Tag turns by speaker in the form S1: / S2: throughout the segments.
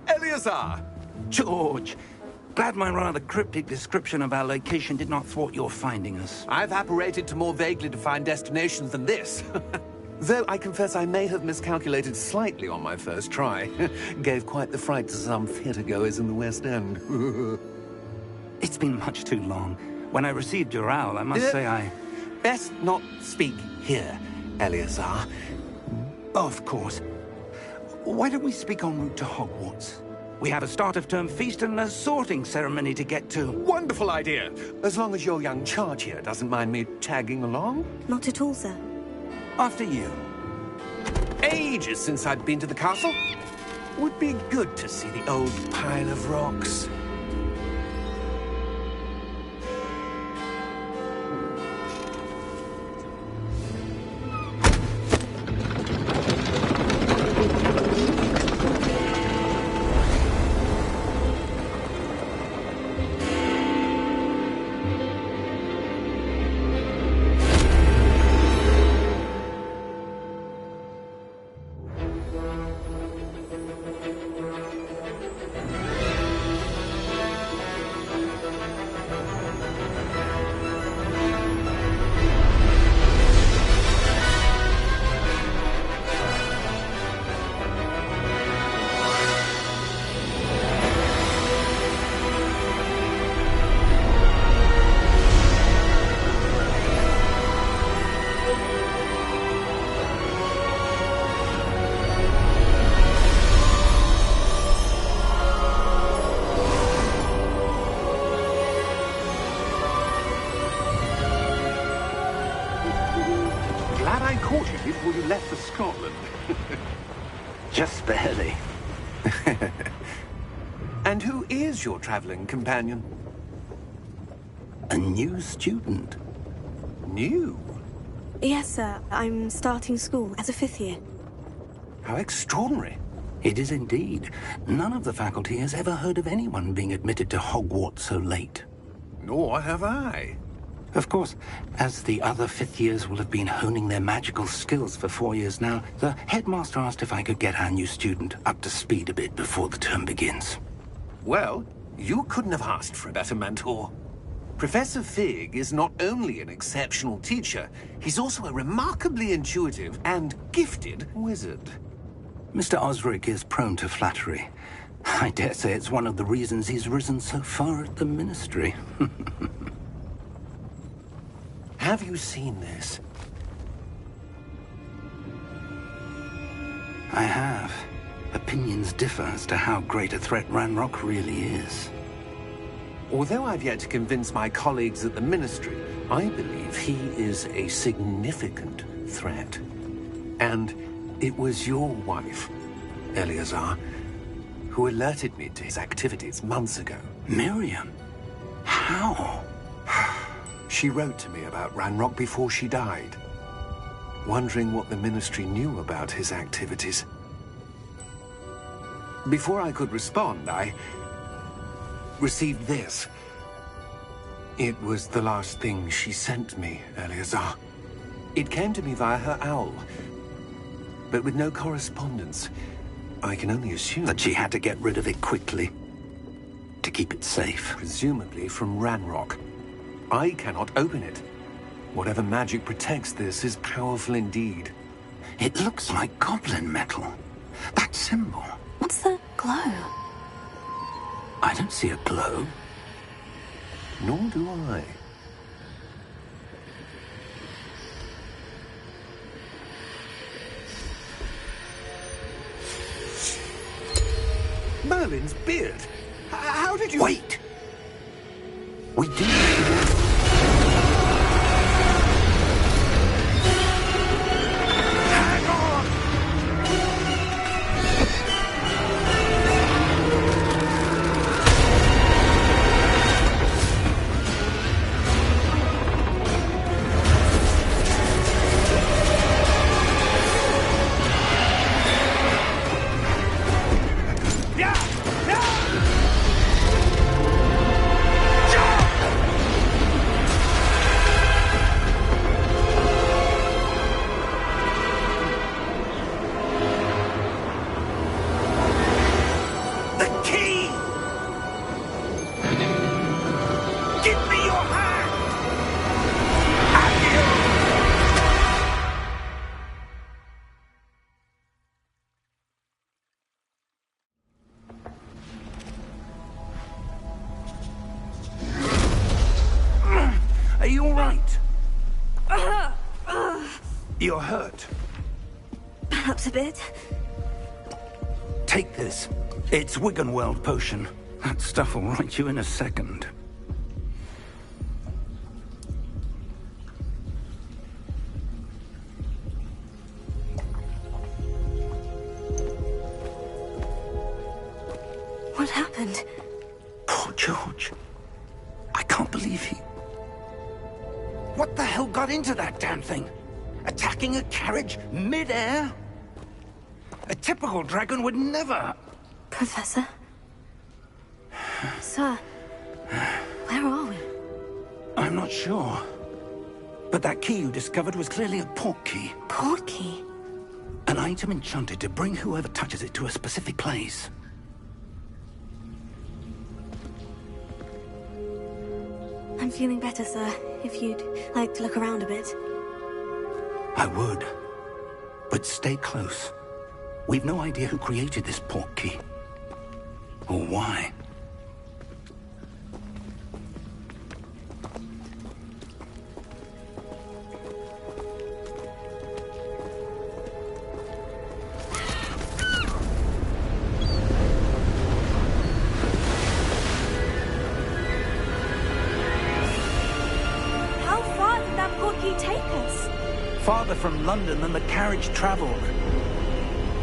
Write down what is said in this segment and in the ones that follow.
S1: Eleazar!
S2: George, glad my rather cryptic description of our location did not thwart your finding us.
S1: I've apparated to more vaguely defined destinations than this. Though I confess I may have miscalculated slightly on my first try. Gave quite the fright to some theatre-goers in the West End.
S2: It's been much too long. When I received your owl, I must say I...
S1: Best not speak here, Eleazar.
S2: Of course. Why don't we speak en route to Hogwarts? We have a start-of-term feast and a sorting ceremony to get to.
S1: Wonderful idea! As long as your young charge here doesn't mind me tagging along.
S3: Not at all, sir.
S2: After you.
S1: Ages since I'd been to the castle. Would be good to see the old pile of rocks.
S4: Before you left for Scotland.
S2: Just barely.
S1: And who is your traveling companion?
S2: A new student.
S1: New?
S3: Yes, sir. I'm starting school as a 5th year.
S1: How extraordinary.
S2: It is indeed. None of the faculty has ever heard of anyone being admitted to Hogwarts so late.
S1: Nor have I.
S2: Of course, as the other 5th years will have been honing their magical skills for 4 years now, the headmaster asked if I could get our new student up to speed a bit before the term begins.
S1: Well, you couldn't have asked for a better mentor. Professor Fig is not only an exceptional teacher, he's also a remarkably intuitive and gifted wizard.
S2: Mr. Osric is prone to flattery. I dare say it's one of the reasons he's risen so far at the Ministry.
S1: Have you seen this?
S2: I have. Opinions differ as to how great a threat Ranrock really is.
S1: Although I've yet to convince my colleagues at the Ministry, I believe he is a significant threat. And it was your wife, Eleazar, who alerted me to his activities months ago.
S2: Miriam? How?
S1: She wrote to me about Ranrock before she died, wondering what the Ministry knew about his activities. Before I could respond, I received this. It was the last thing she sent me, Eleazar. It came to me via her owl, but with no correspondence. I can only assume
S2: that she had to get rid of it quickly, to keep it safe.
S1: Presumably from Ranrock. I cannot open it. Whatever magic protects this is powerful indeed.
S2: It looks like goblin metal. That symbol.
S3: What's the glow?
S2: I don't see a glow.
S1: Nor do I. Merlin's beard. How did you...
S2: Wait! We do... You're hurt.
S3: Perhaps a bit.
S2: Take this. It's Wiggenweld potion. That stuff will right you in a second.
S3: What happened?
S2: Poor George. I can't believe he... What the hell got into that damn thing? Attacking a carriage mid-air? A typical dragon would never...
S3: Professor? Sir, where are we?
S2: I'm not sure. But that key you discovered was clearly a port key.
S3: Port key?
S2: An item enchanted to bring whoever touches it to a specific place.
S3: I'm feeling better, sir. If you'd like to look around a bit.
S2: I would. But stay close. We've no idea who created this port key. Or why.
S3: How far did that port key take us?
S2: Farther from London than the carriage travelled.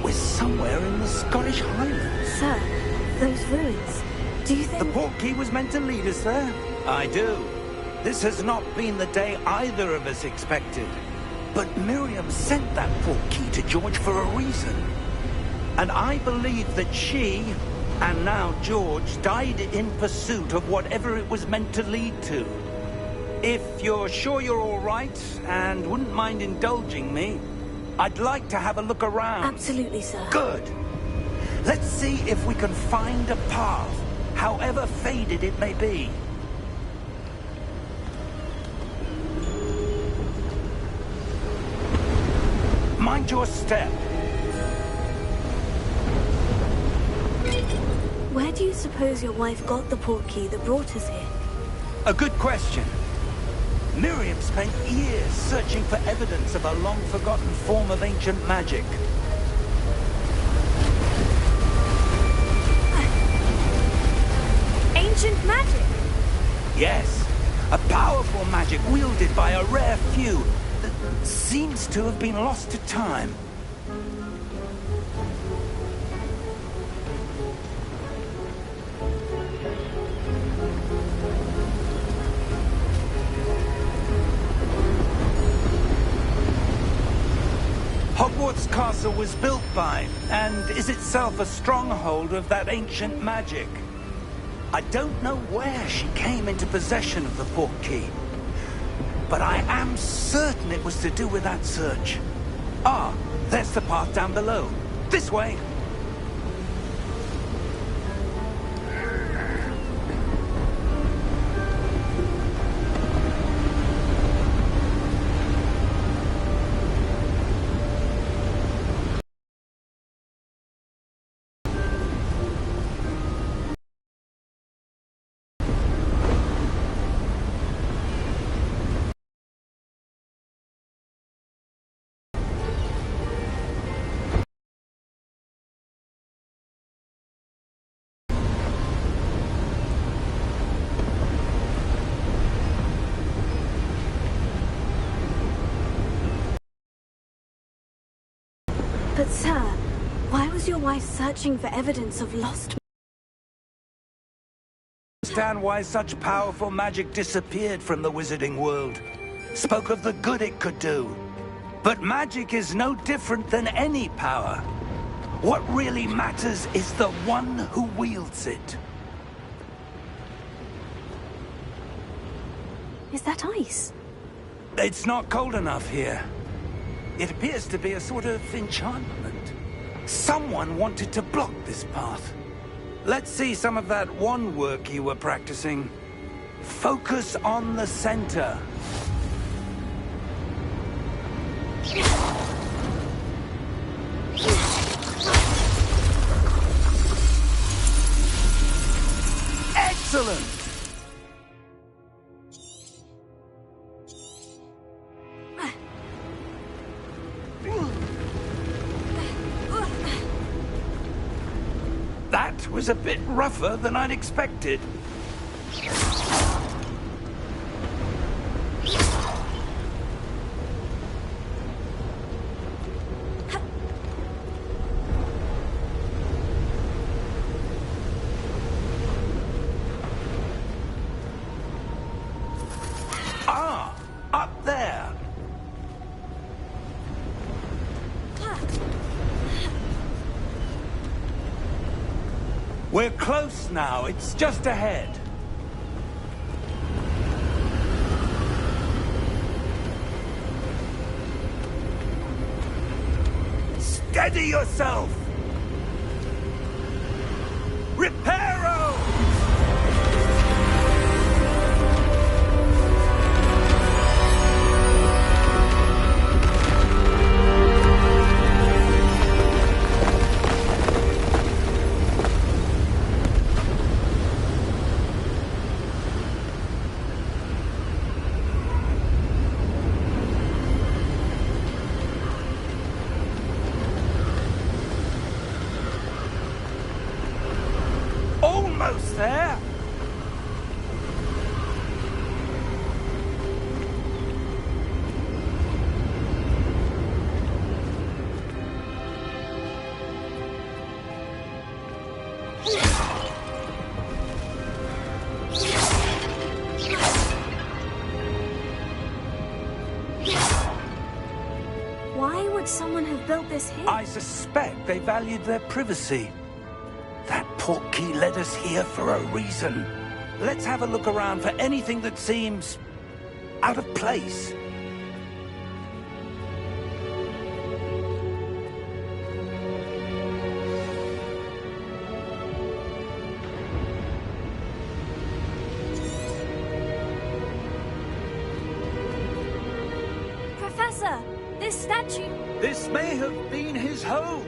S2: We're somewhere in the Scottish Highlands.
S3: Sir, those ruins. Do you think...
S2: The port key was meant to lead us there? I do. This has not been the day either of us expected. But Miriam sent that port key to George for a reason. And I believe that she, and now George, died in pursuit of whatever it was meant to lead to. If you're sure you're all right, and wouldn't mind indulging me, I'd like to have a look around.
S3: Absolutely, sir.
S2: Good. Let's see if we can find a path, however faded it may be. Mind your step.
S3: Where do you suppose your wife got the port key that brought us here?
S2: A good question. Miriam spent years searching for evidence of a long-forgotten form of ancient magic.
S3: Ancient magic?
S2: Yes, a powerful magic wielded by a rare few that seems to have been lost to time. Hogwarts Castle was built by, and is itself a stronghold of that ancient magic. I don't know where she came into possession of the port key, but I am certain it was to do with that search. Ah, there's the path down below. This way.
S3: But sir, why was your wife searching for evidence of lost...
S2: Understand why such powerful magic disappeared from the wizarding world. Spoke of the good it could do. But magic is no different than any power. What really matters is the one who wields it.
S3: Is that ice?
S2: It's not cold enough here. It appears to be a sort of enchantment. Someone wanted to block this path. Let's see some of that wand work you were practicing. Focus on the center. Excellent! That was a bit rougher than I'd expected. Ah, up there. We're close now. It's just ahead. Steady yourself! Reparo! Almost there.
S3: Why would someone have built this here?
S2: I suspect they valued their privacy. That portkey led us here for a reason. Let's have a look around for anything that seems out of place.
S3: Professor, this statue...
S2: This may have been his home.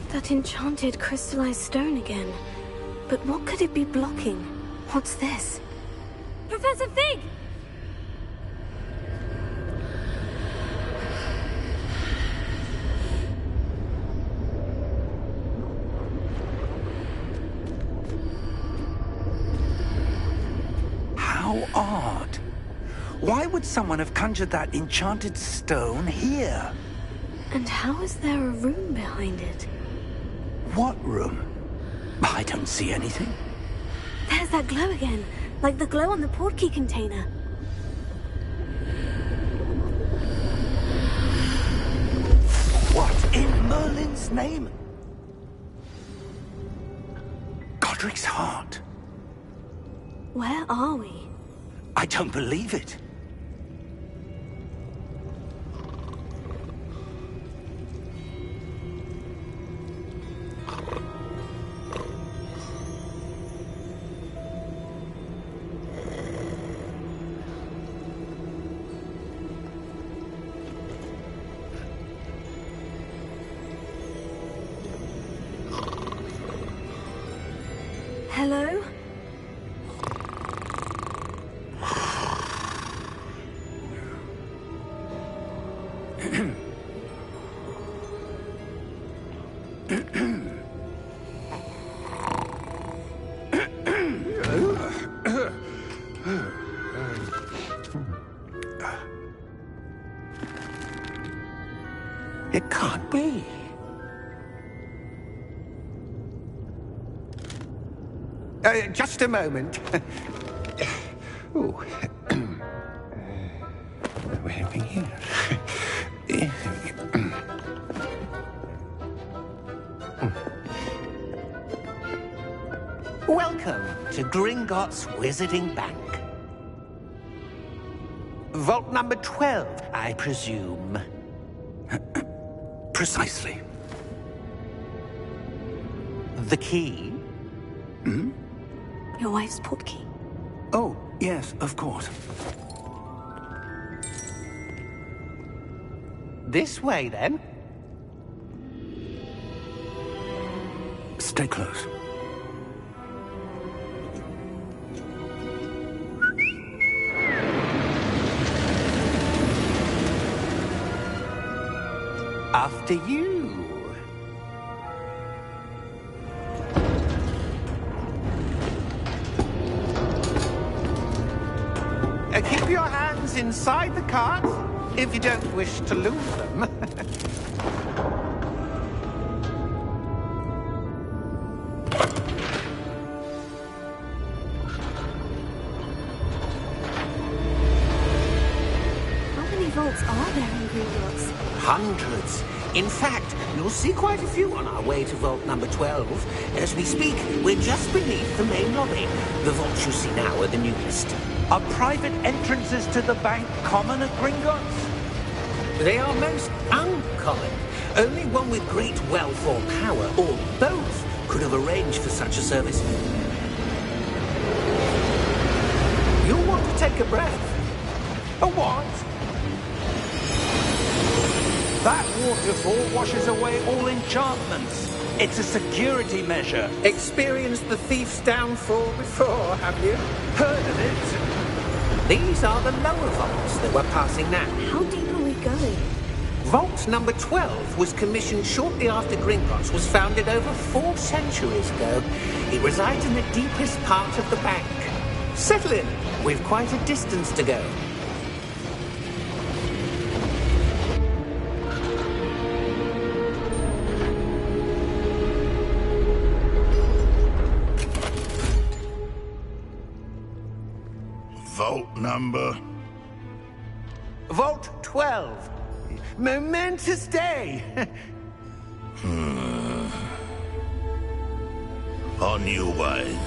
S3: That enchanted crystallized stone again. But what could it be blocking? What's this? Professor Fig!
S2: How odd. Why would someone have conjured that enchanted stone here?
S3: And how is there a room behind it?
S2: What room? I don't see anything.
S3: There's that glow again, like the glow on the portkey container.
S2: What in Merlin's name? Godric's heart.
S3: Where are we?
S2: I don't believe it.
S3: Hello?
S1: It can't be. Just a moment. Ooh. Where are we here? Welcome to Gringotts Wizarding Bank. Vault number 12, I presume.
S2: Precisely.
S1: The key?
S2: Hmm?
S3: Your wife's portkey.
S2: Oh, yes, of course.
S1: This way, then.
S2: Stay close. to you.
S1: Keep your hands inside the cart if you don't wish to lose them.
S3: How many vaults are there in Gringotts?
S4: Hundreds. In fact, you'll see quite a few on our way to vault number 12. As we speak, we're just beneath the main lobby. The vaults you see now are the newest.
S2: Are private entrances to the bank common at Gringotts?
S4: They are most uncommon. Only one with great wealth or power, or both, could have arranged for such a service. You'll want to take a breath.
S2: A what? That waterfall washes away all enchantments. It's a security measure.
S4: Experienced the thief's downfall before, have you?
S2: Heard of it?
S4: These are the lower vaults that we're passing now.
S3: How deep are we going?
S4: Vault number 12 was commissioned shortly after Gringotts was founded over 4 centuries ago. It resides in the deepest part of the bank. Settle in. We've quite a distance to go.
S5: Vault number?
S1: Vault 12. Momentous day.
S5: On your way.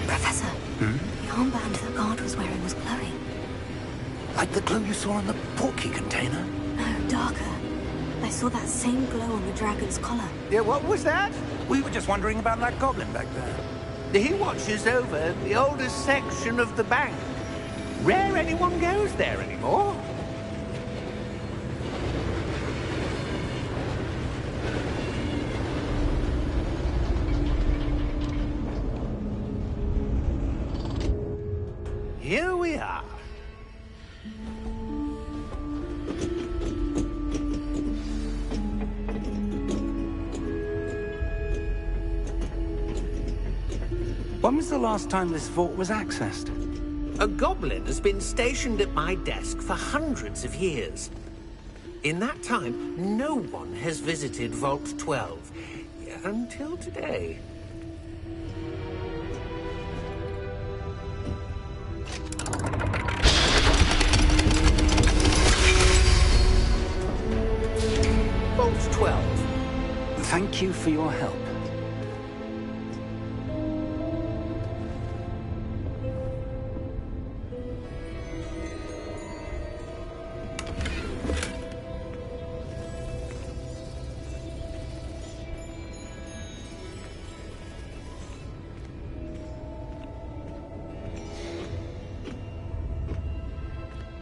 S3: Professor, the armband that guard was wearing was glowing.
S2: Like the glow you saw on the portkey container?
S3: No, darker. I saw that same glow on the dragon's collar.
S1: Yeah, what was that?
S2: We were just wondering about that goblin back there.
S1: He watches over the oldest section of the bank. Rare anyone goes there anymore. Here we are.
S2: When was the last time this vault was accessed?
S4: A goblin has been stationed at my desk for hundreds of years. In that time, no one has visited Vault 12. Until today. Vault 12.
S2: Thank you for your help.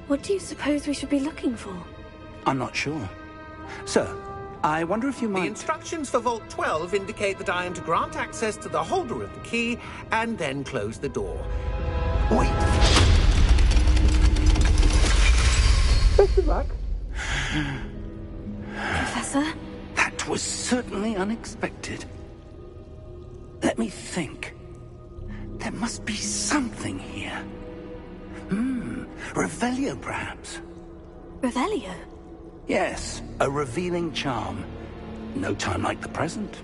S3: What do you suppose we should be looking for?
S2: I'm not sure. Sir, I wonder if you
S4: The
S2: might...
S4: instructions for Vault 12 indicate that I am to grant access to the holder of the key and then close the door.
S2: Wait!
S4: Best of luck.
S3: Professor?
S2: That was certainly unexpected. Let me think. There must be something here. Revelio, perhaps?
S3: Revelio?
S2: Yes, a revealing charm. No time like the present.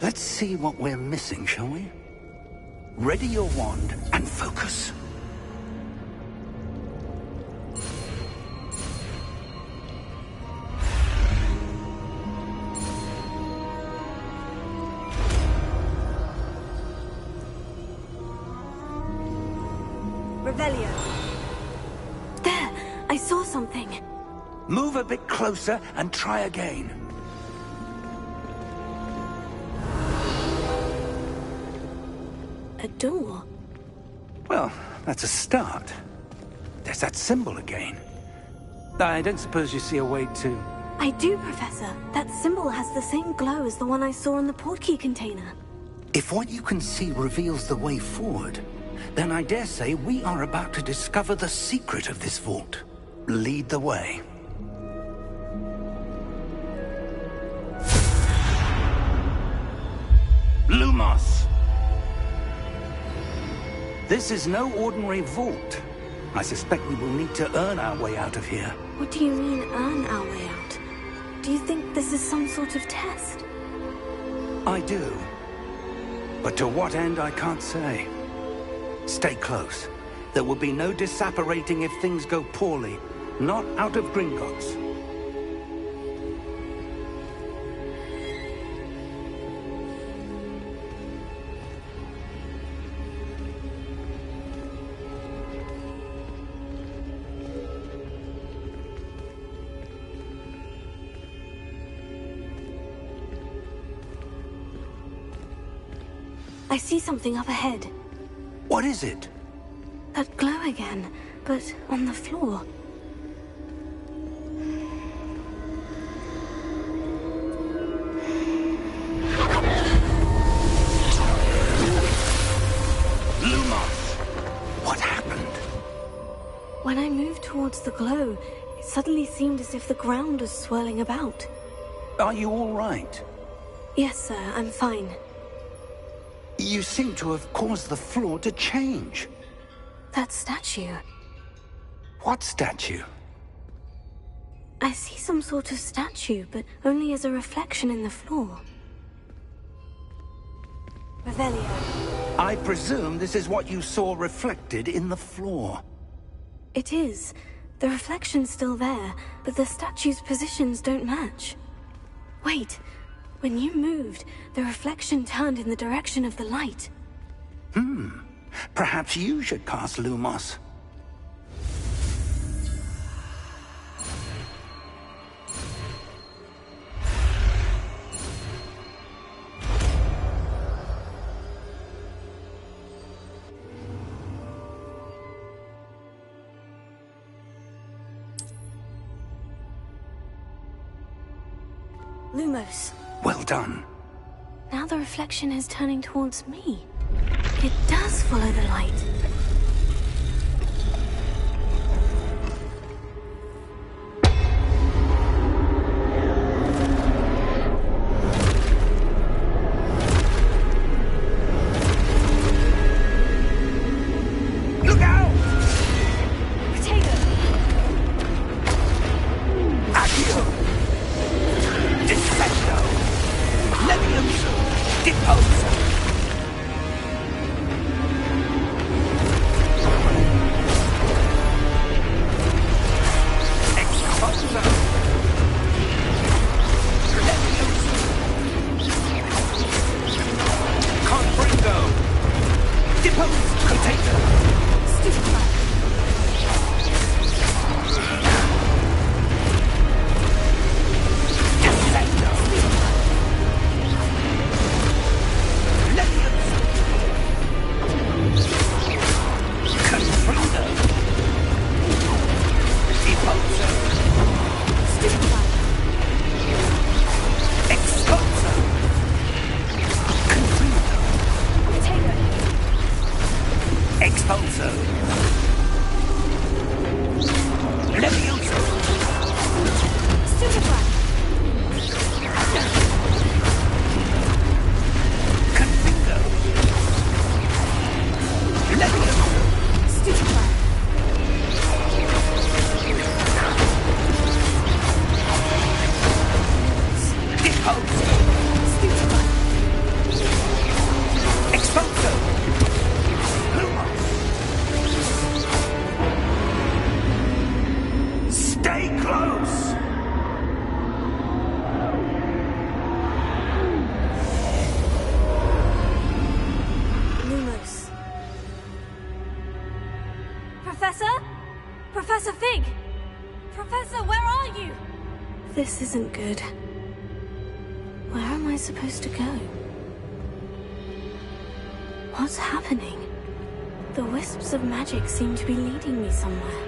S2: Let's see what we're missing, shall we? Ready your wand and focus.
S3: Revelio. There! I saw something.
S2: Move a bit closer and try again.
S3: A door?
S2: Well, that's a start. There's that symbol again. I don't suppose you see a way to...
S3: I do, Professor. That symbol has the same glow as the one I saw in the portkey container.
S2: If what you can see reveals the way forward, then I dare say we are about to discover the secret of this vault. Lead the way. Lumos! This is no ordinary vault. I suspect we will need to earn our way out of here.
S3: What do you mean, earn our way out? Do you think this is some sort of test?
S2: I do. But to what end, I can't say. Stay close. There will be no disapparating if things go poorly. Not out of Gringotts.
S3: I see something up ahead.
S2: What is it?
S3: That glow again, but on the floor.
S2: Lumos! What happened?
S3: When I moved towards the glow, it suddenly seemed as if the ground was swirling about.
S2: Are you all right?
S3: Yes, sir, I'm fine.
S2: You seem to have caused the floor to change.
S3: That statue.
S2: What statue?
S3: I see some sort of statue, but only as a reflection in the floor. Revelio.
S2: I presume this is what you saw reflected in the floor.
S3: It is. The reflection's still there, but the statue's positions don't match. Wait. When you moved, the reflection turned in the direction of the light.
S2: Perhaps you should cast Lumos.
S3: Lumos.
S2: Well done.
S3: Now the reflection is turning towards me. It does follow the light.
S2: Look out!
S3: Potato!
S2: Accio! Disfecto! Levioso! Deposa! Exposa! Levioso! Confringo! Depose! Potato!
S3: Stupefy!
S2: Defecto! Levioso! Confringo! Deposa!
S3: Stupefy!
S2: Exposa! Confringo!
S3: Potato!
S2: Expulso! Levioso!
S3: Stupefy!
S2: Confringo! Levioso!
S3: Stupefy!
S2: Deposa!
S3: Stupefy!
S2: Expulso! Lumos! Stay close!
S3: Lumos. Professor? Professor Fig! Professor, where are you? This isn't good. Where am I supposed to go? What's happening? The wisps of magic seem to be leading me somewhere.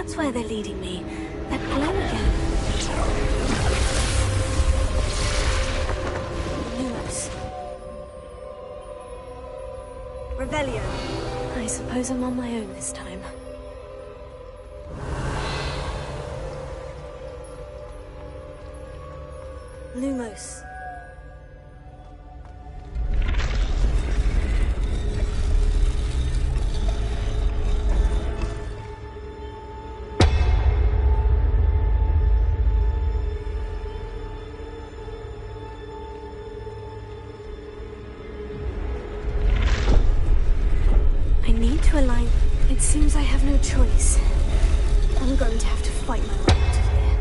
S3: that's where they're leading me. That glow again. Lumos. Revelio. I suppose I'm on my own this time. Lumos. I need to align. It seems I have no choice. I'm going to have to fight my way out of here.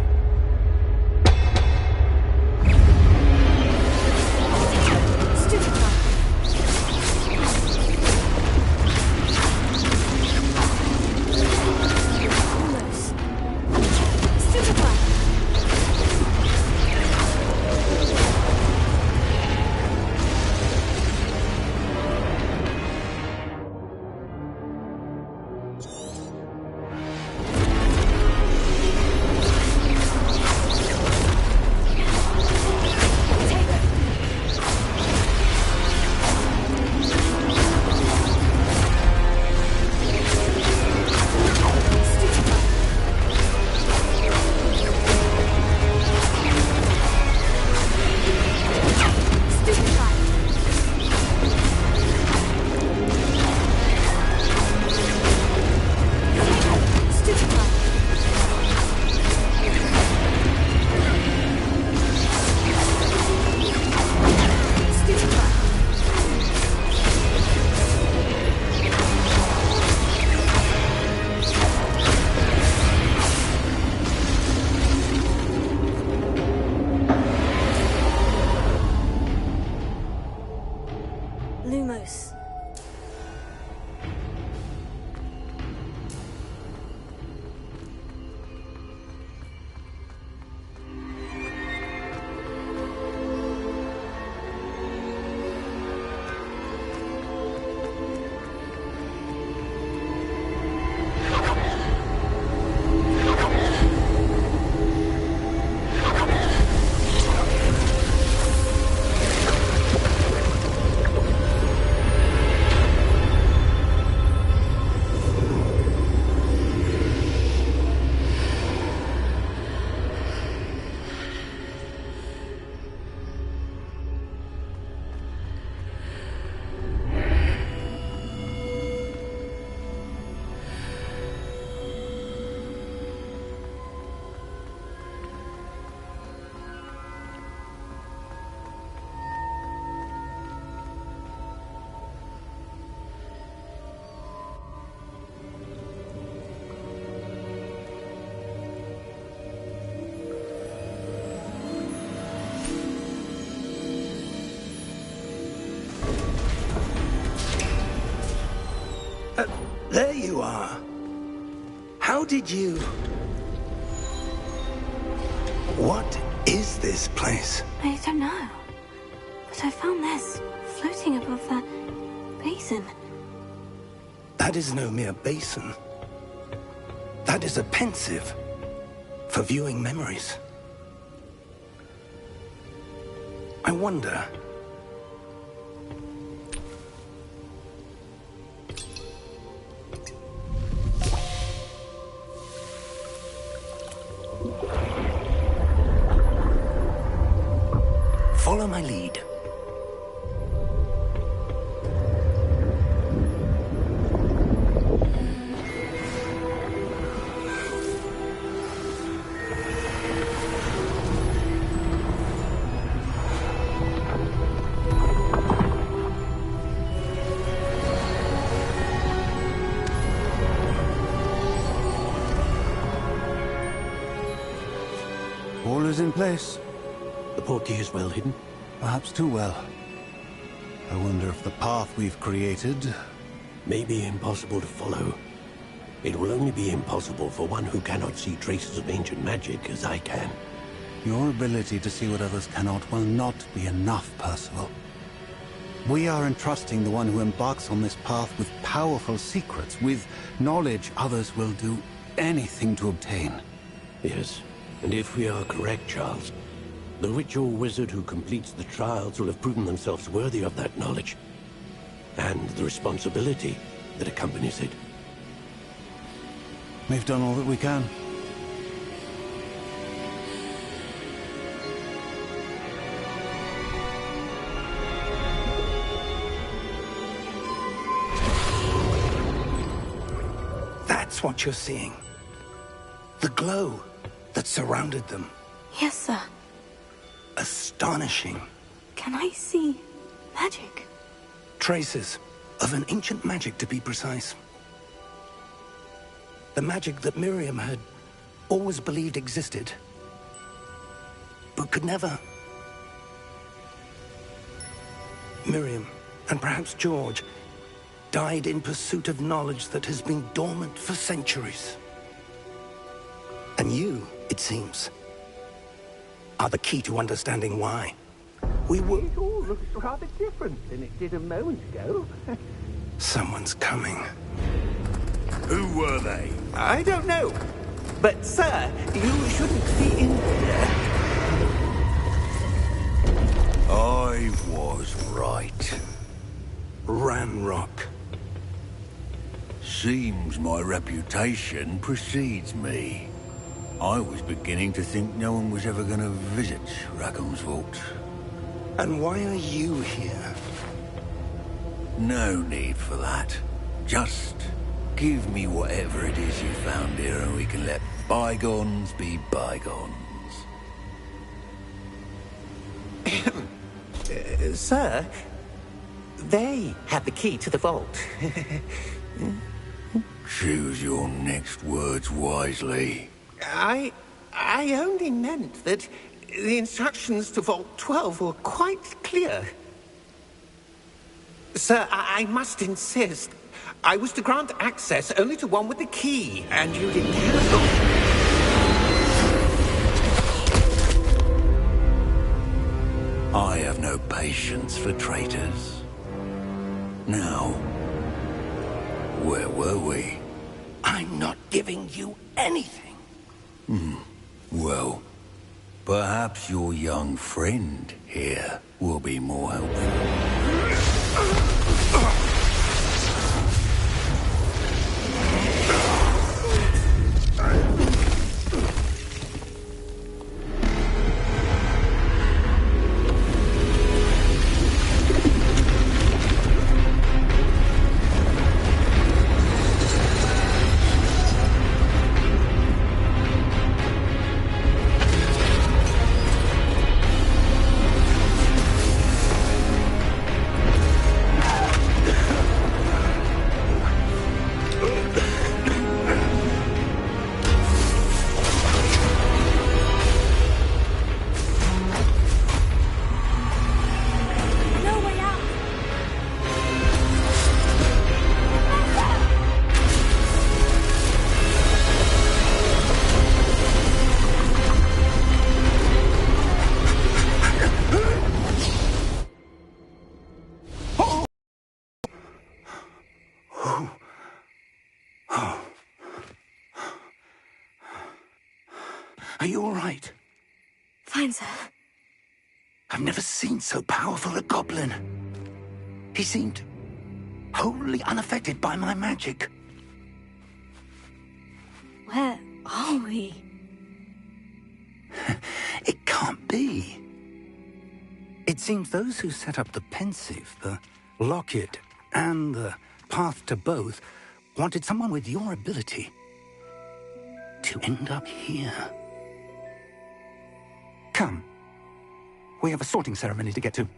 S3: Lumos.
S2: There you are. How did you... What is this place?
S3: I don't know. But I found this floating above that basin.
S2: That is no mere basin. That is a pensive for viewing memories. I wonder... Follow my lead.
S6: All is in place.
S1: The portkey is well hidden.
S6: Perhaps too well. I wonder if the path we've created...
S1: May be impossible to follow. It will only be impossible for one who cannot see traces of ancient magic as I can.
S6: Your ability to see what others cannot will not be enough, Percival. We are entrusting the one who embarks on this path with powerful secrets, with knowledge others will do anything to obtain.
S7: Yes, and if we are correct, Charles, the witch or wizard who completes the trials will have proven themselves worthy of that knowledge, and the responsibility that accompanies it.
S6: We've done all that we can.
S2: That's what you're seeing. The glow that surrounded them.
S3: Yes, sir.
S2: Astonishing.
S3: Can I see magic?
S2: Traces of an ancient magic, to be precise. The magic that Miriam had always believed existed, but could never. Miriam, and perhaps George, died in pursuit of knowledge that has been dormant for centuries. And you, it seems, are the key to understanding why. We were...
S4: It all looks rather different than it did a moment ago.
S2: Someone's coming.
S5: Who were they?
S4: I don't know. But, sir, you shouldn't be in here.
S5: I was right.
S2: Ranrock.
S5: Seems my reputation precedes me. I was beginning to think no one was ever going to visit Rackham's Vault.
S2: And why are you here?
S5: No need for that. Just give me whatever it is you found here and we can let bygones be bygones.
S4: Sir, they had the key to the vault.
S5: Choose your next words wisely.
S4: I only meant that the instructions to Vault 12 were quite clear. Sir, I must insist. I was to grant access only to one with the key, and you didn't have...
S5: I have no patience for traitors. Now, where were we?
S2: I'm not giving you anything.
S5: Well, perhaps your young friend here will be more helpful.
S2: Are you all right?
S3: Fine, sir.
S2: I've never seen so powerful a goblin. He seemed wholly unaffected by my magic.
S3: Where are we?
S2: It can't be. It seems those who set up the pensive, the locket, and the path to both wanted someone with your ability to end up here. Come. We have a sorting ceremony to get to.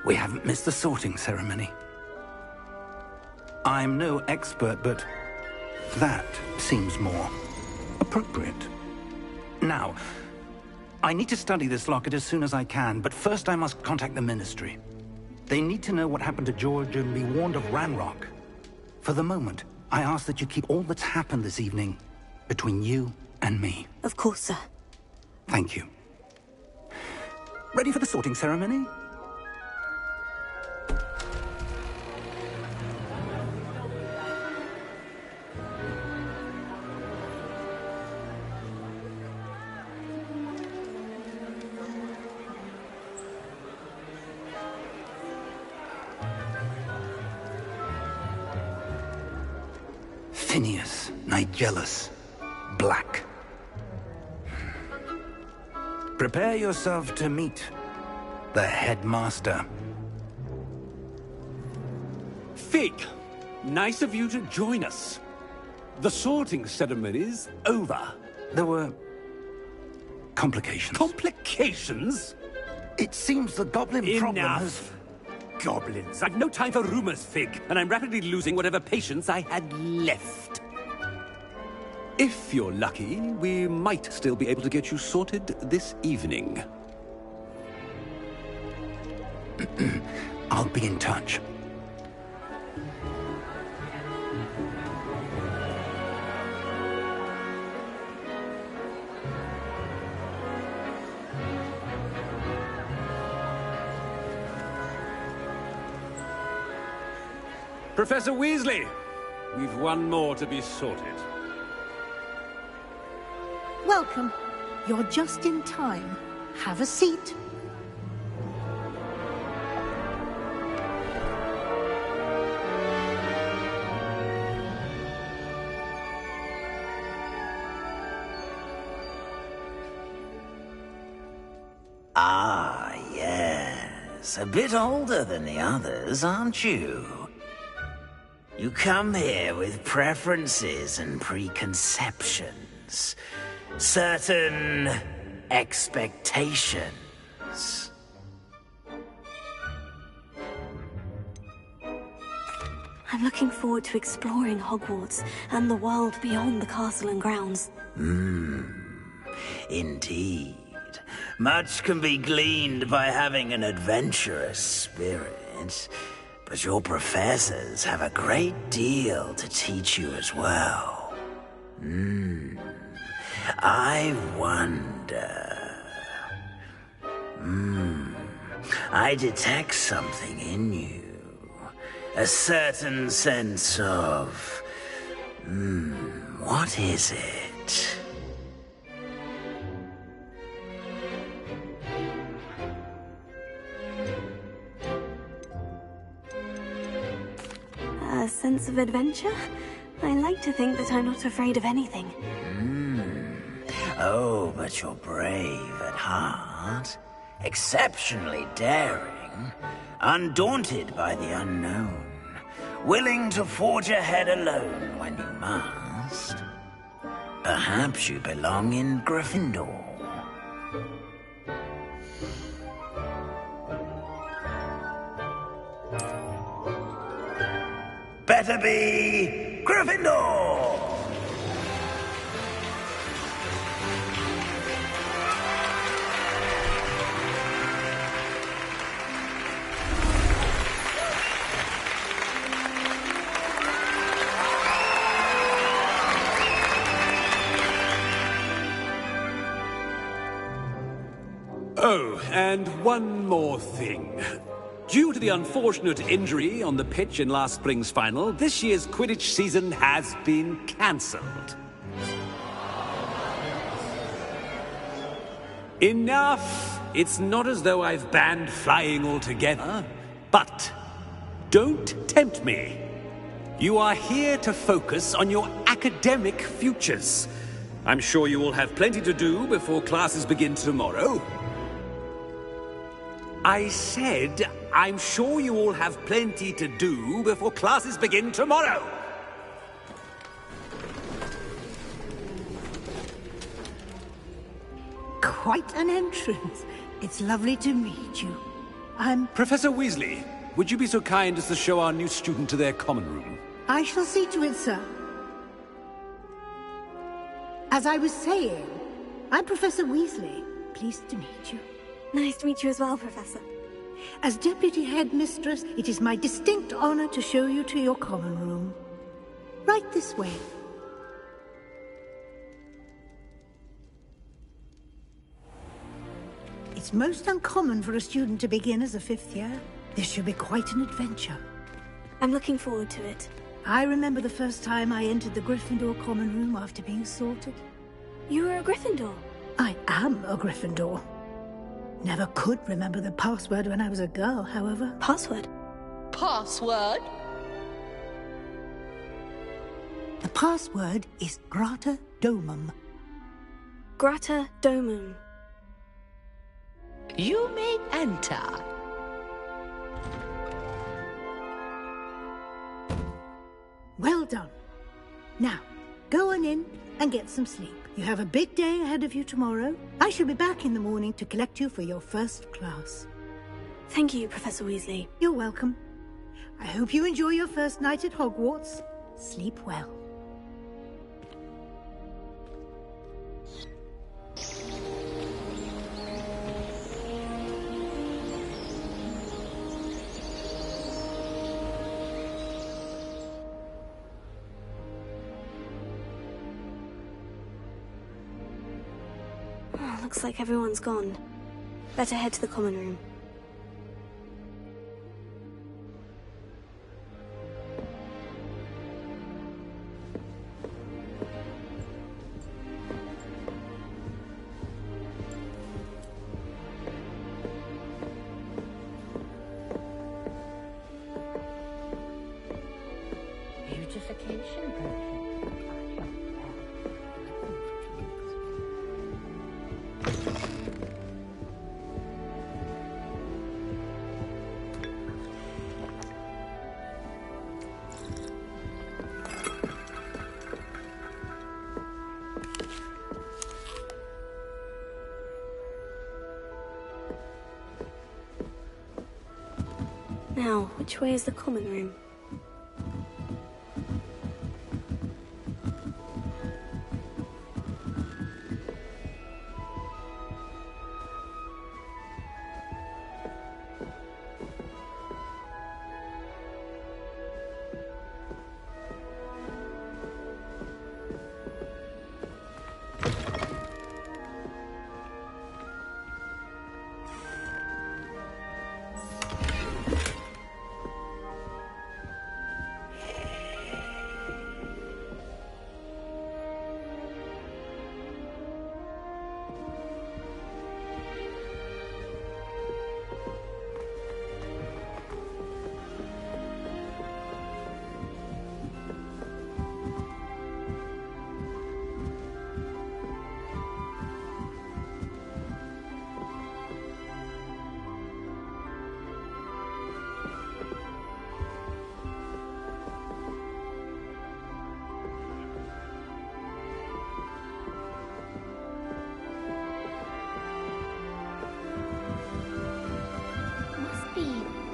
S2: We haven't missed the sorting ceremony. I'm no expert, but that seems more appropriate. Now, I need to study this locket as soon as I can, but first I must contact the Ministry. They need to know what happened to George and be warned of Ranrock. For the moment, I ask that you keep all that's happened this evening between you and me.
S3: Of course, sir.
S2: Thank you. Ready for the sorting ceremony? Phineas, Nigellus, Black. Prepare yourself to meet the headmaster.
S8: Fig, nice of you to join us. The sorting ceremony's over.
S2: There were complications.
S8: Complications?
S2: It seems the goblin problem has...
S8: Enough. Goblins. I've no time for rumors, Fig, and I'm rapidly losing whatever patience I had left. If you're lucky, we might still be able to get you sorted this evening.
S2: I'll be in touch.
S8: Professor Weasley, we've one more to be sorted.
S9: Welcome. You're just in time. Have a seat.
S10: Ah, yes. A bit older than the others, aren't you? You come here with preferences and preconceptions. Certain expectations.
S3: I'm looking forward to exploring Hogwarts and the world beyond the castle and grounds.
S10: Indeed. Much can be gleaned by having an adventurous spirit, but your professors have a great deal to teach you as well. I wonder... I detect something in you. A certain sense of... what is it?
S3: A sense of adventure? I like to think that I'm not afraid of anything.
S10: Oh, but you're brave at heart. Exceptionally daring. Undaunted by the unknown. Willing to forge ahead alone when you must. Perhaps you belong in Gryffindor. Better be Gryffindor!
S8: Oh, and one more thing. Due to the unfortunate injury on the pitch in last spring's final, this year's Quidditch season has been cancelled. Enough! It's not as though I've banned flying altogether, but don't tempt me. You are here to focus on your academic futures. I'm sure you will have plenty to do before classes begin tomorrow. I said, I'm sure you all have plenty to do before classes begin tomorrow.
S9: Quite an entrance. It's lovely to meet you.
S8: Professor Weasley, would you be so kind as to show our new student to their common room?
S9: I shall see to it, sir. As I was saying, I'm Professor Weasley. Pleased to meet you.
S3: Nice to meet you as well, Professor.
S9: As Deputy Headmistress, it is my distinct honor to show you to your common room. Right this way. It's most uncommon for a student to begin as a 5th year. This should be quite an adventure.
S3: I'm looking forward to it.
S9: I remember the first time I entered the Gryffindor common room after being sorted.
S3: You were a Gryffindor?
S9: I am a Gryffindor. Never could remember the password when I was a girl, however.
S3: Password?
S11: Password?
S9: The password is Grata Domum.
S3: Grata Domum.
S11: You may enter.
S9: Well done. Now, go on in and get some sleep. You have a big day ahead of you tomorrow. I shall be back in the morning to collect you for your first class.
S3: Thank you, Professor Weasley.
S9: You're welcome. I hope you enjoy your first night at Hogwarts. Sleep well.
S3: Looks like everyone's gone. Better head to the common room.
S11: Beautification potion.
S3: Now, which way is the common room?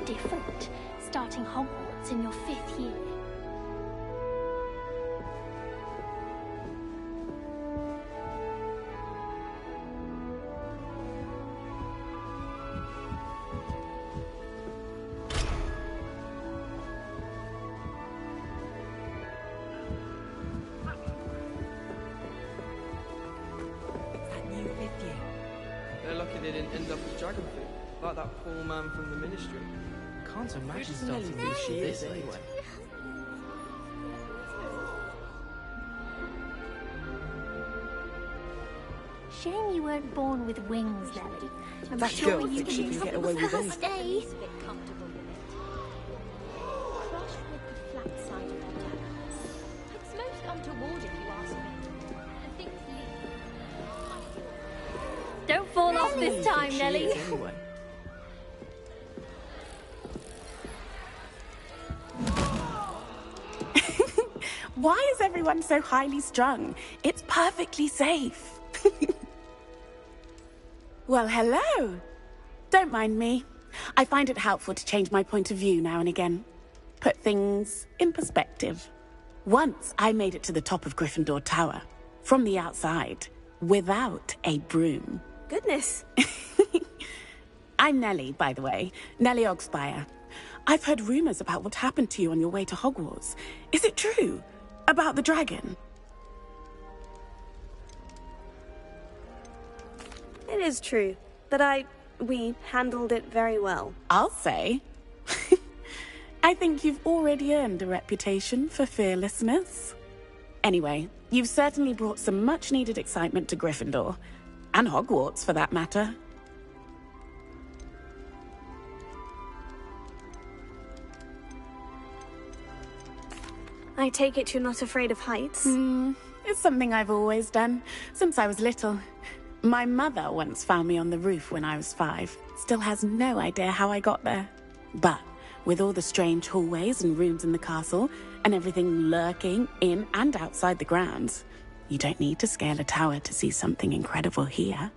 S12: Different, starting Hogwarts in your 5th year.
S11: That new 5th year.
S13: They're lucky they didn't end up as dragon food, like that poor man from the ministry. Can't imagine starting this shit this anyway.
S12: Shame you weren't born with wings, Nelly. I'm
S13: That
S12: sure
S13: girl
S12: you
S13: thinks she
S12: can
S13: can get away with anything.
S12: stay. Crush with the flat side of the dagger. It's most untoward if you ask me. And things lead. Don't fall off this time, Nelly.
S13: Anyway.
S14: Why is everyone so highly strung? It's perfectly safe. Well, hello. Don't mind me. I find it helpful to change my point of view now and again. Put things in perspective. Once I made it to the top of Gryffindor Tower, from the outside, without a broom.
S3: Goodness.
S14: I'm Nellie, by the way. Nellie Ogspire. I've heard rumors about what happened to you on your way to Hogwarts. Is it true? About the dragon?
S3: It is true, but we handled it very well.
S14: I'll say. I think you've already earned a reputation for fearlessness. Anyway, you've certainly brought some much-needed excitement to Gryffindor. And Hogwarts, for that matter.
S3: I take it you're not afraid of heights?
S14: It's something I've always done, since I was little. My mother once found me on the roof when I was 5. Still has no idea how I got there. But with all the strange hallways and rooms in the castle, and everything lurking in and outside the grounds, you don't need to scale a tower to see something incredible here.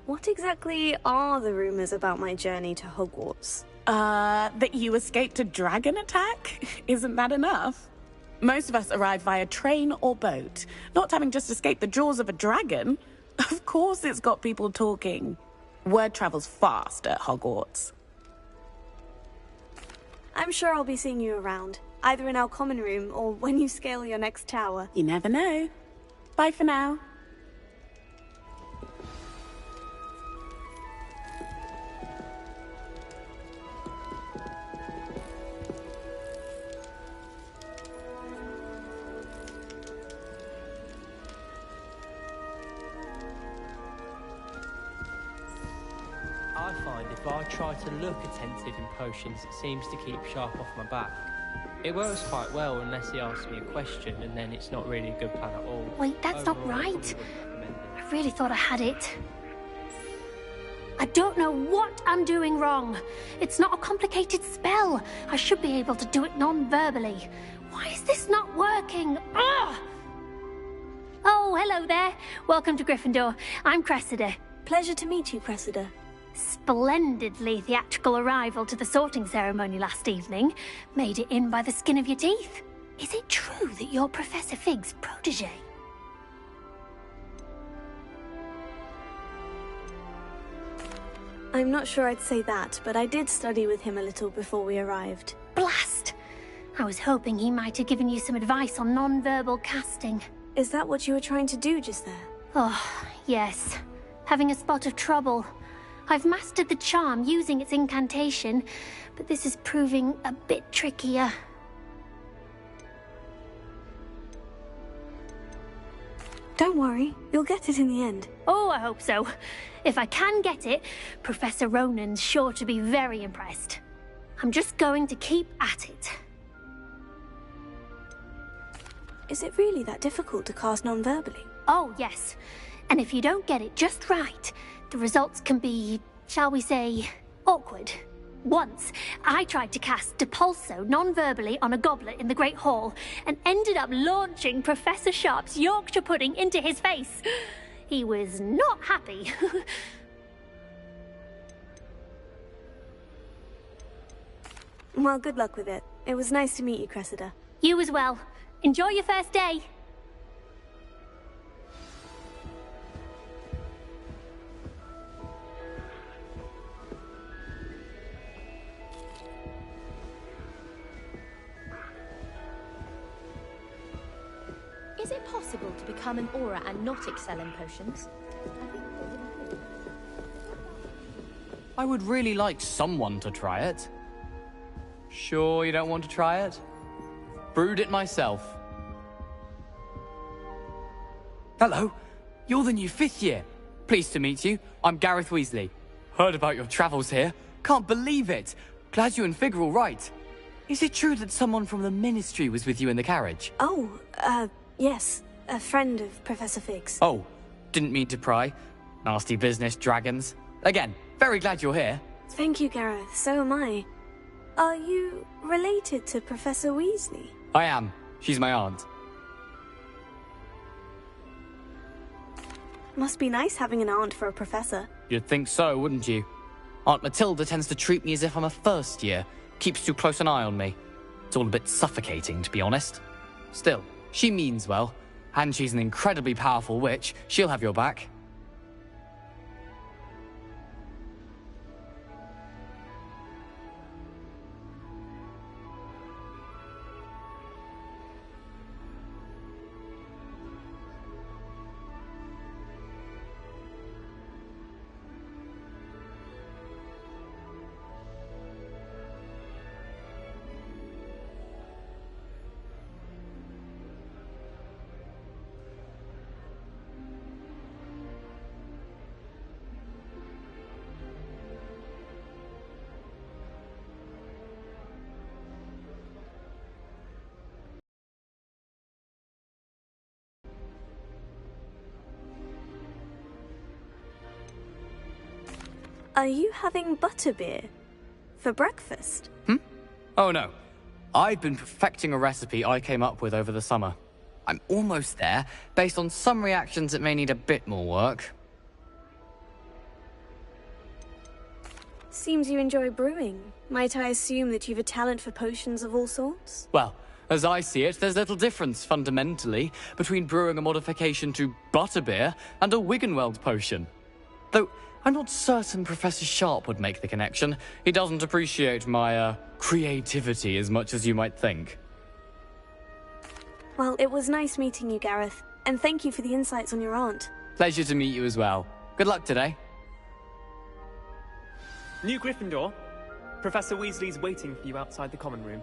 S3: What exactly are the rumors about my journey to Hogwarts?
S14: That you escaped a dragon attack? Isn't that enough? Most of us arrive via train or boat, not having just escaped the jaws of a dragon. Of course it's got people talking. Word travels fast at Hogwarts.
S3: I'm sure I'll be seeing you around, either in our common room or when you scale your next tower.
S14: You never know. Bye for now.
S13: I find if I try to look attentive in potions, it seems to keep sharp off my back. It works quite well unless he asks me a question, and then it's not really a good plan at all.
S12: Wait, that's not
S13: Overall, I
S12: right.
S13: probably wouldn't recommend it.
S12: I really thought I had it. I don't know what I'm doing wrong. It's not a complicated spell. I should be able to do it non-verbally. Why is this not working? Ugh! Oh, hello there. Welcome to Gryffindor. I'm Cressida.
S3: Pleasure to meet you, Cressida.
S12: Splendidly theatrical arrival to the sorting ceremony last evening. Made it in by the skin of your teeth. Is it true that you're Professor Fig's protege?
S3: I'm not sure I'd say that, but I did study with him a little before we arrived.
S12: Blast! I was hoping he might have given you some advice on non-verbal casting.
S3: Is that what you were trying to do just there?
S12: Oh, yes. Having a spot of trouble. I've mastered the charm using its incantation, but this is proving a bit trickier.
S3: Don't worry, you'll get it in the end.
S12: Oh, I hope so. If I can get it, Professor Ronan's sure to be very impressed. I'm just going to keep at it.
S3: Is it really that difficult to cast non-verbally?
S12: Oh, yes. And if you don't get it just right, the results can be, shall we say, awkward. Once, I tried to cast Depulso non-verbally on a goblet in the Great Hall and ended up launching Professor Sharp's Yorkshire pudding into his face. He was not happy.
S3: Well, good luck with it. It was nice to meet you, Cressida.
S12: You as well. Enjoy your first day.
S15: Is it possible to become an aura and not excel in potions?
S16: I would really like someone to try it. Sure you don't want to try it? brewed it myself. Hello, you're the new 5th year. Pleased to meet you. I'm Gareth Weasley. Heard about your travels here. Can't believe it. Glad you and Fig are all right. Is it true that someone from the Ministry was with you in the carriage?
S3: Oh, yes. A friend of Professor Fig's.
S16: Oh, didn't mean to pry. Nasty business, dragons. Again, very glad you're here.
S3: Thank you, Gareth. So am I. Are you related to Professor Weasley?
S16: I am. She's my aunt.
S3: Must be nice having an aunt for a professor.
S16: You'd think so, wouldn't you? Aunt Matilda tends to treat me as if I'm a first year. Keeps too close an eye on me. It's all a bit suffocating, to be honest. Still, she means well. And she's an incredibly powerful witch. She'll have your back.
S3: Are you having butterbeer for breakfast?
S16: Oh no. I've been perfecting a recipe I came up with over the summer. I'm almost there, based on some reactions that may need a bit more work.
S3: Seems you enjoy brewing. Might I assume that you've a talent for potions of all sorts?
S16: Well, as I see it, there's little difference, fundamentally, between brewing a modification to butterbeer and a Wiggenweld potion. Though, I'm not certain Professor Sharp would make the connection. He doesn't appreciate my, creativity as much as you might think.
S3: Well, it was nice meeting you, Gareth. And thank you for the insights on your aunt.
S16: Pleasure to meet you as well. Good luck today.
S17: New Gryffindor. Professor Weasley's waiting for you outside the common room.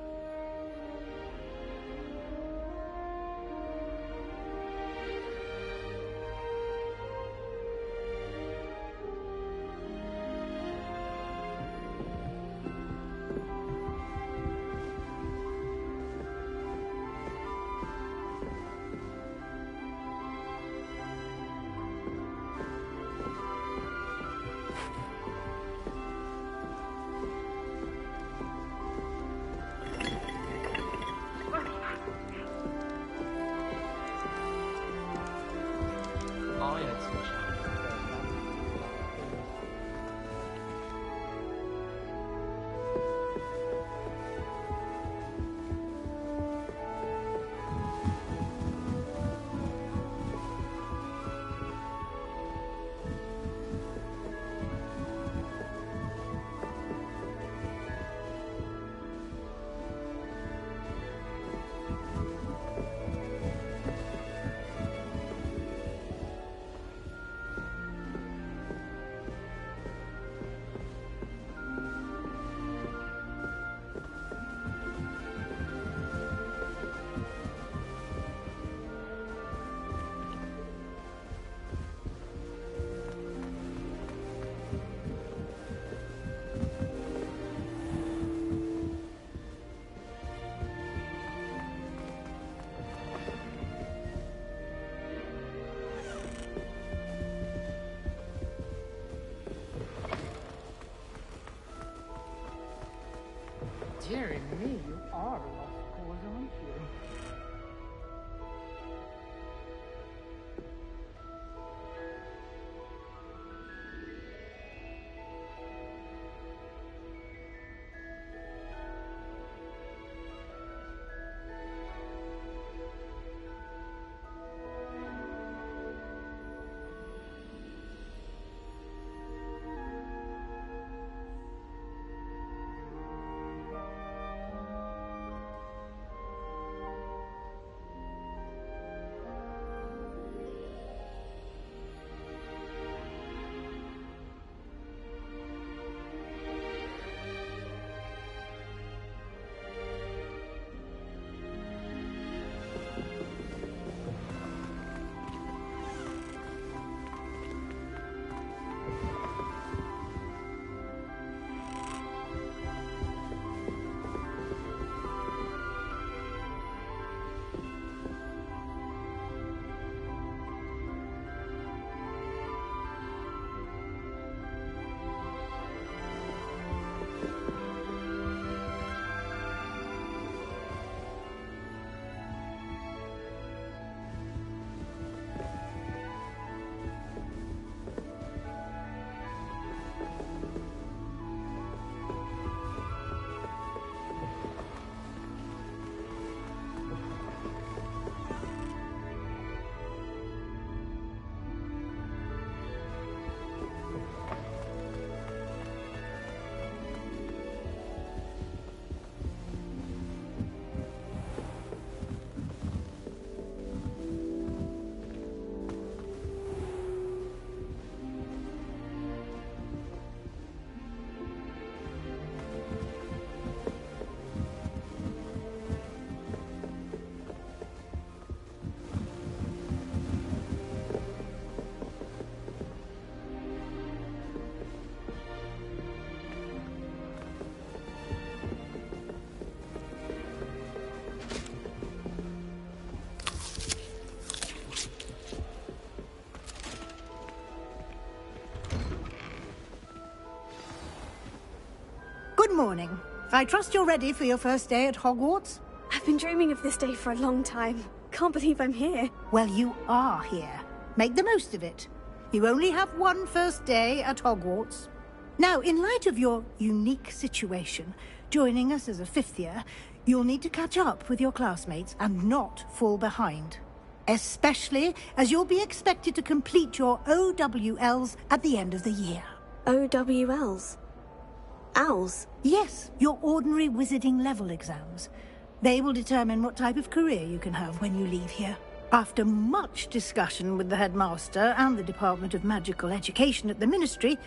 S9: morning. I trust you're ready for your first day at Hogwarts?
S3: I've been dreaming of this day for a long time. Can't believe I'm here.
S9: Well, you are here. Make the most of it. You only have one first day at Hogwarts. Now, in light of your unique situation, joining us as a fifth year, you'll need to catch up with your classmates and not fall behind. Especially as you'll be expected to complete your OWLs at the end of the year.
S3: OWLs? Owls?
S9: Yes, your ordinary wizarding level exams. They will determine what type of career you can have when you leave here. After much discussion with the headmaster and the Department of Magical Education at the Ministry,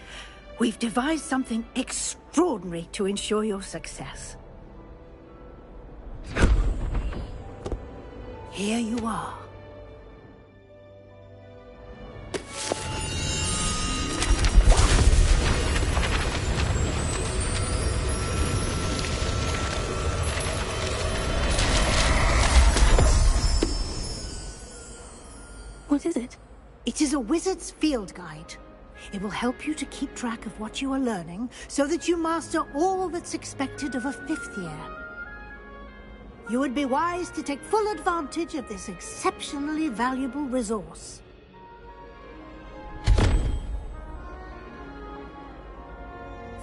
S9: we've devised something extraordinary to ensure your success. Here you are.
S3: What is it?
S9: It is a wizard's field guide. It will help you to keep track of what you are learning so that you master all that's expected of a fifth year. You would be wise to take full advantage of this exceptionally valuable resource.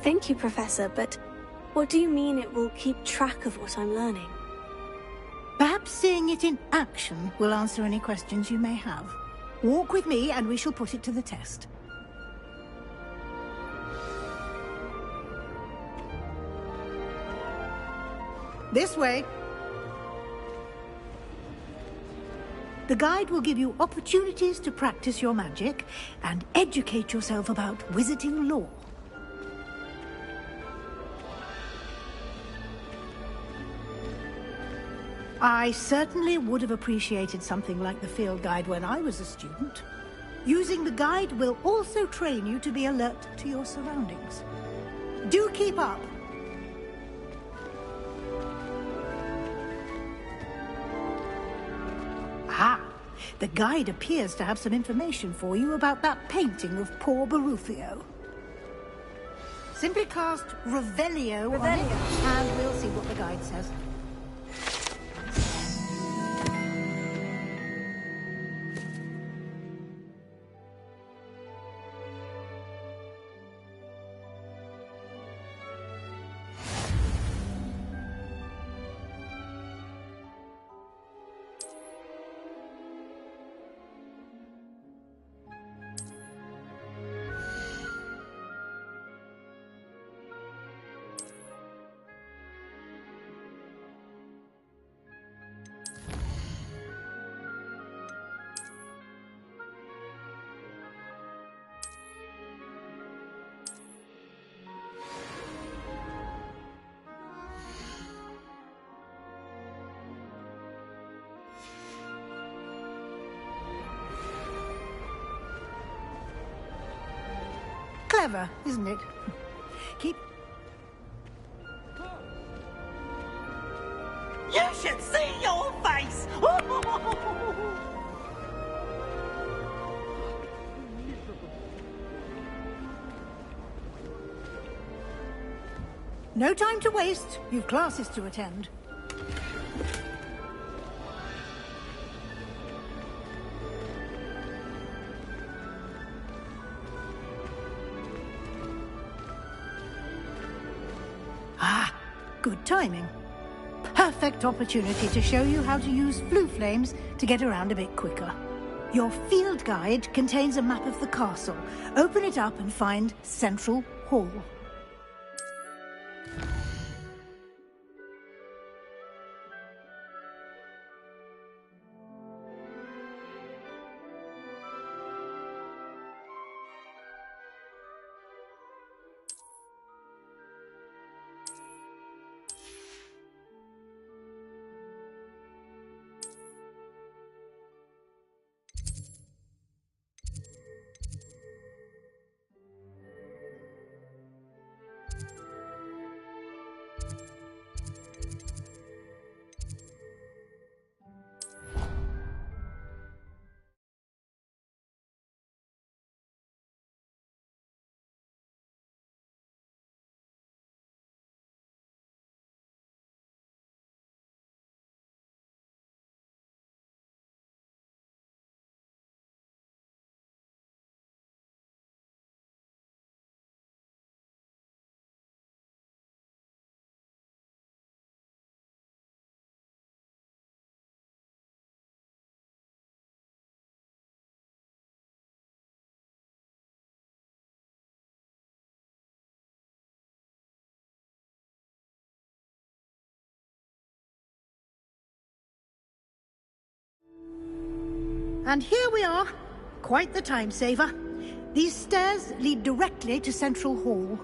S3: Thank you, Professor, but what do you mean it will keep track of what I'm learning?
S9: Perhaps seeing it in action will answer any questions you may have. Walk with me and we shall put it to the test. This way. The guide will give you opportunities to practice your magic and educate yourself about wizarding lore. I certainly would have appreciated something like the field guide when I was a student. Using the guide will also train you to be alert to your surroundings. Do keep up! Ah, the guide appears to have some information for you about that painting of poor Barufio. Simply cast Revelio on it, and we'll see what the guide says. Clever, isn't it? Keep...
S11: You should see your face!
S9: No time to waste. You've classes to attend. Ah, good timing. Perfect opportunity to show you how to use flue flames to get around a bit quicker. Your field guide contains a map of the castle. Open it up and find Central Hall. And here we are. Quite the time saver. These stairs lead directly to Central Hall.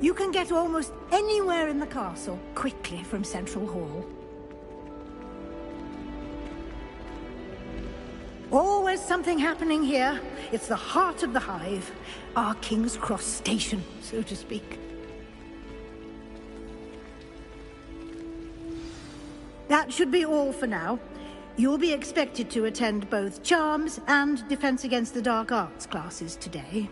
S9: You can get almost anywhere in the castle quickly from Central Hall. Always something happening here. It's the heart of the hive. Our King's Cross station, so to speak. That should be all for now. You'll be expected to attend both Charms and Defense Against the Dark Arts classes today.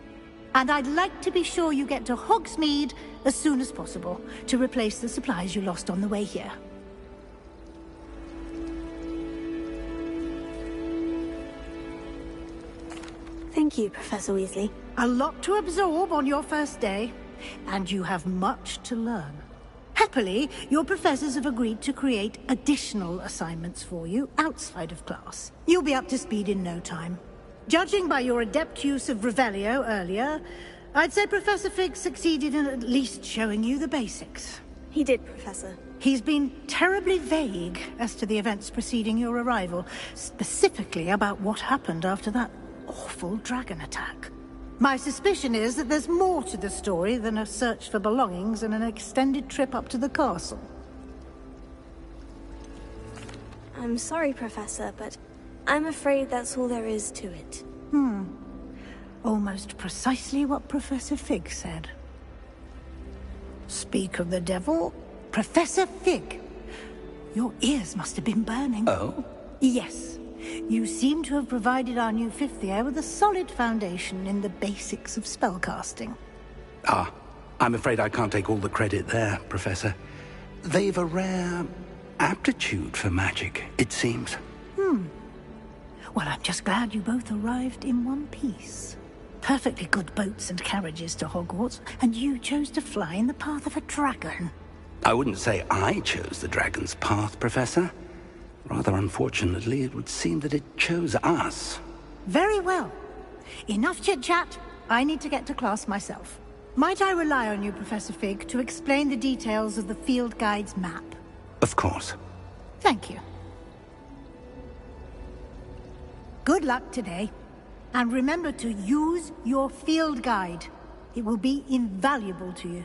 S9: And I'd like to be sure you get to Hogsmeade as soon as possible to replace the supplies you lost on the way here.
S3: Thank you, Professor Weasley.
S9: A lot to absorb on your first day, and you have much to learn. Happily, your professors have agreed to create additional assignments for you outside of class. You'll be up to speed in no time. Judging by your adept use of Revelio earlier, I'd say Professor Fig succeeded in at least showing you the basics.
S3: He did, Professor.
S9: He's been terribly vague as to the events preceding your arrival, specifically about what happened after that awful dragon attack. My suspicion is that there's more to the story than a search for belongings and an extended trip up to the castle.
S3: I'm sorry, Professor, but I'm afraid that's all there is to it.
S9: Almost precisely what Professor Fig said. Speak of the devil, Professor Fig. Your ears must have been burning.
S2: Oh?
S9: Yes. You seem to have provided our new fifth year with a solid foundation in the basics of spellcasting.
S2: Ah, I'm afraid I can't take all the credit there, Professor. They've a rare aptitude for magic, it seems.
S9: Well, I'm just glad you both arrived in one piece. Perfectly good boats and carriages to Hogwarts, and you chose to fly in the path of a dragon.
S2: I wouldn't say I chose the dragon's path, Professor. Rather unfortunately, it would seem that it chose us.
S9: Very well. Enough chit-chat. I need to get to class myself. Might I rely on you, Professor Fig, to explain the details of the field guide's map?
S2: Of course.
S9: Thank you. Good luck today. And remember to use your field guide. It will be invaluable to you.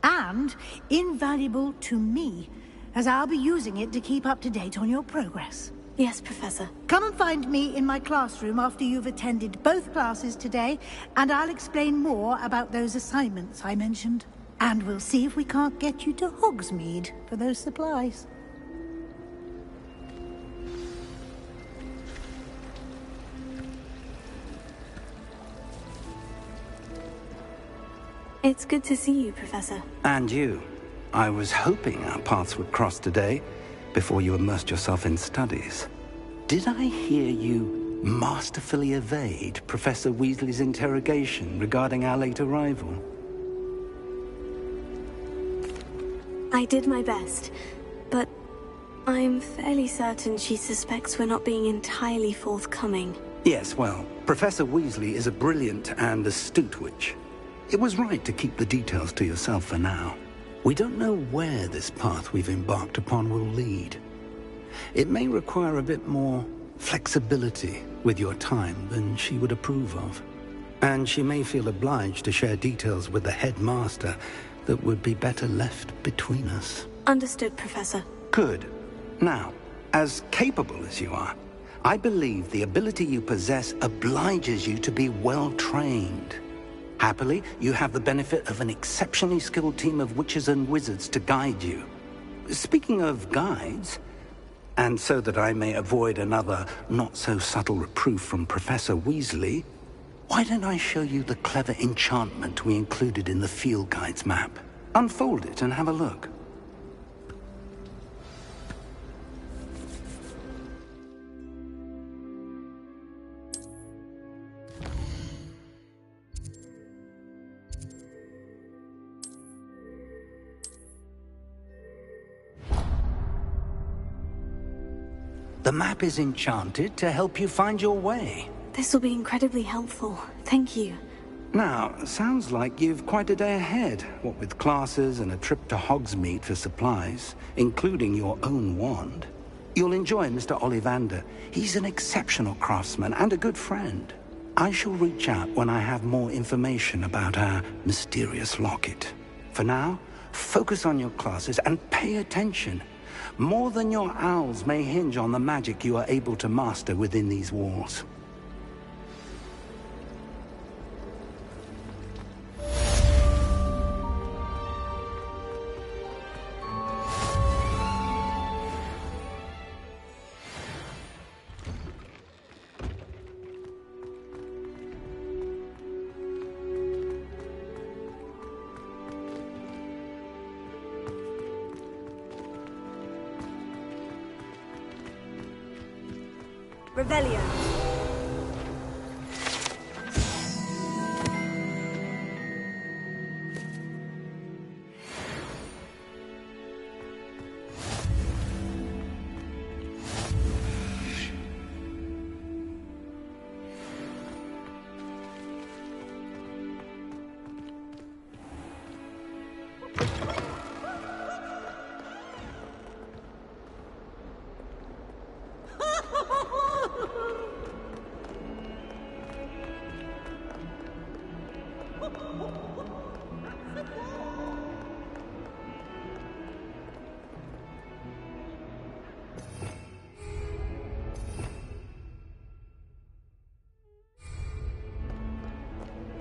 S9: And invaluable to me, as I'll be using it to keep up to date on your progress.
S3: Yes, Professor.
S9: Come and find me in my classroom after you've attended both classes today, and I'll explain more about those assignments I mentioned. And we'll see if we can't get you to Hogsmeade for those supplies.
S3: It's good to see you, Professor.
S2: And you. I was hoping our paths would cross today, before you immersed yourself in studies. Did I hear you masterfully evade Professor Weasley's interrogation regarding our late arrival?
S3: I did my best, but I'm fairly certain she suspects we're not being entirely forthcoming.
S2: Yes, well, Professor Weasley is a brilliant and astute witch. It was right to keep the details to yourself for now. We don't know where this path we've embarked upon will lead. It may require a bit more flexibility with your time than she would approve of. And she may feel obliged to share details with the headmaster that would be better left between us.
S3: Understood, Professor.
S2: Good. Now, as capable as you are, I believe the ability you possess obliges you to be well-trained. Happily, you have the benefit of an exceptionally skilled team of witches and wizards to guide you. Speaking of guides, and so that I may avoid another not-so-subtle reproof from Professor Weasley, why don't I show you the clever enchantment we included in the field guide's map? Unfold it and have a look. The map is enchanted to help you find your way.
S3: This will be incredibly helpful. Thank you.
S2: Now, sounds like you've quite a day ahead, what with classes and a trip to Hogsmeade for supplies, including your own wand.
S18: You'll enjoy Mr. Ollivander. He's an exceptional craftsman and a good friend. I shall reach out when I have more information about our mysterious locket. For now, focus on your classes and pay attention. More than your owls may hinge on the magic you are able to master within these walls.
S3: Revelio.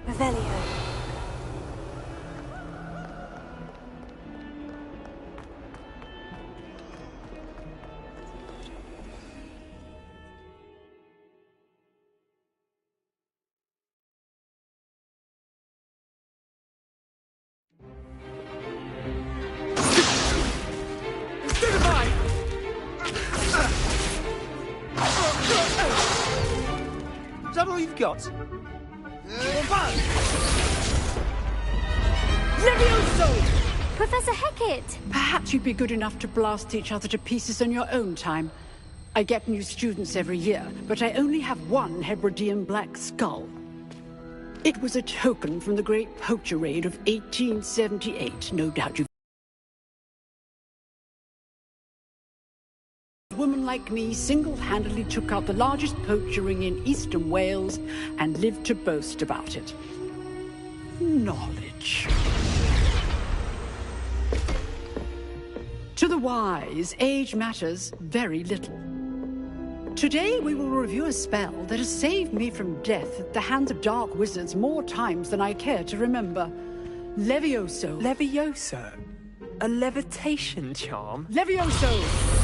S3: Revelio.
S19: Is that all you've got?
S20: Levioso!
S12: Professor Hecat!
S20: Perhaps you'd be good enough to blast each other to pieces on your own time. I get new students every year, but I only have one Hebridean black skull. It was a token from the Great Poacher Raid of 1878. No doubt you've... A woman like me single-handedly took out the largest poacher ring in eastern Wales and lived to boast about it. Knowledge. To the wise, age matters very little. Today we will review a spell that has saved me from death at the hands of dark wizards more times than I care to remember. Levioso.
S17: Levioso? A levitation charm?
S20: Levioso!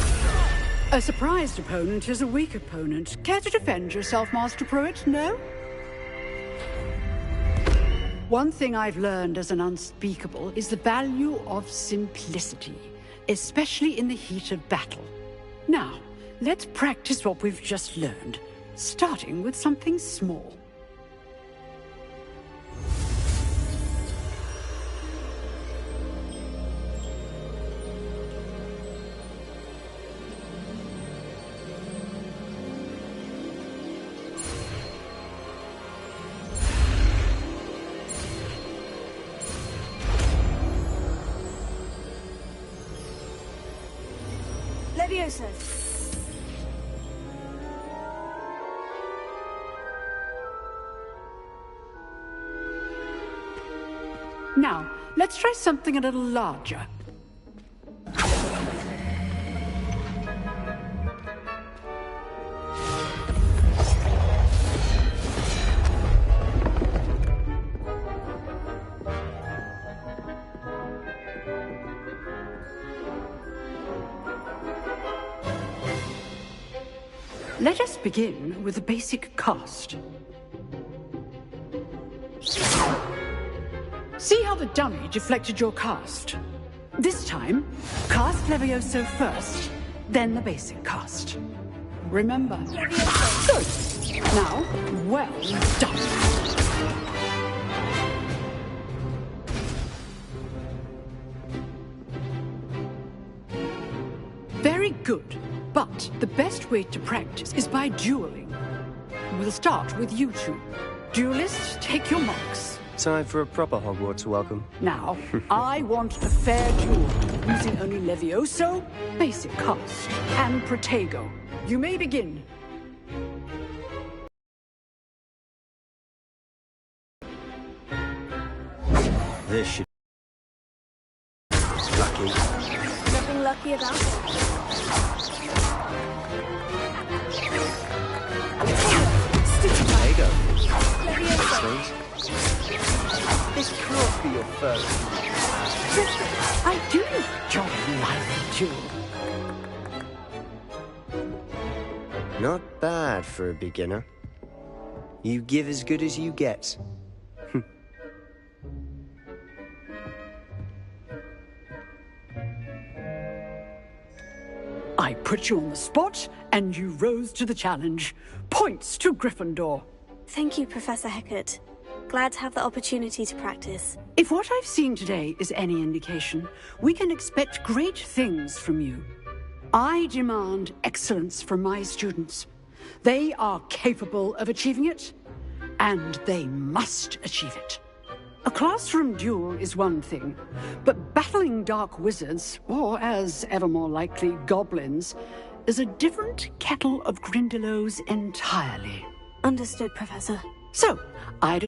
S20: A surprised opponent is a weak opponent. Care to defend yourself, Master Pruitt? No? One thing I've learned as an unspeakable is the value of simplicity, especially in the heat of battle. Now, let's practice what we've just learned, starting with something small.
S3: Levioso.
S20: Now, let's try something a little larger. Let us begin with the basic cast. See how the dummy deflected your cast? This time, cast Levioso first, then the basic cast. Remember. Good. Now, well done. Very good. But the best way to practice is by dueling. We'll start with you two. Duelists, take your marks.
S21: Time for a proper Hogwarts welcome.
S20: Now, I want a fair duel, using only Levioso, basic cast, and Protego. You may begin.
S21: This should... Lucky.
S3: Nothing lucky about it.
S21: There you go.
S3: Levioso.
S21: This can't be your first.
S20: I do enjoy lively duel.
S21: Not bad for a beginner. You give as good as you get.
S20: I put you on the spot, and you rose to the challenge. Points to Gryffindor.
S3: Thank you, Professor Hecat. Glad to have the opportunity to practice.
S20: If what I've seen today is any indication, we can expect great things from you. I demand excellence from my students. They are capable of achieving it, and they must achieve it. A classroom duel is one thing, but battling dark wizards, or as ever more likely, goblins, is a different kettle of Grindylows entirely.
S3: Understood, Professor.
S20: So, I'd